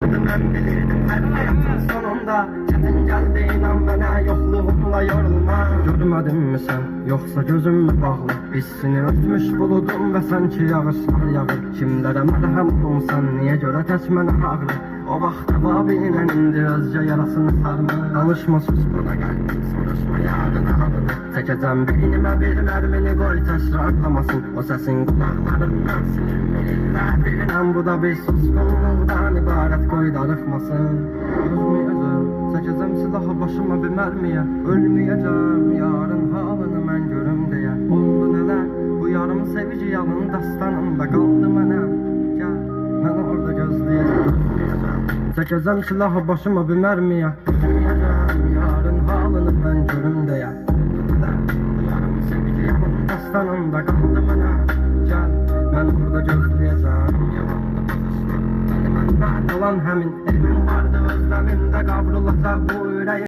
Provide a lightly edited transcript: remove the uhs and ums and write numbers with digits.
Ben bilirdim her hayatın sonunda çetin geldi inan bana yokluğumla yorulma. Görmedin mi sen yoksa gözüm mü bağlı? Hissini örtmüş buludum ve sanki yağışlar yağır. Kimlere merhem olsan niye göre teçmen ağrı? O vaxt babinlə indi özce yarasını sarma. Danışma sus buna geldim soruşma yarın ağrını. Çekeceğim beynime bir mermini koy tekrarlamasın. O sesin kulaklarımdan silinmeliler. Bilinen bu da bir suskunluğdan ibaret koy darıkmasın. Üzmeyeceğim çekeceğim silahı başıma bir mermiye. Ölmeyeceğim yarın halını mən görüm diye. Oldu neler bu yarım sevici yalın dastanımda kaldı mənə. Gel mən orada gözleyeceğim. Çekeceğim silahı başıma bir mermiye. Ölmeyeceğim yarın halını mən görüm diye. Yarım sevici yalın dastanımda kaldı mənə. Gel mən orada gözleyeceğim. Yalan həmin elmin vardı özləmində qavrulacaq bu ürəyi.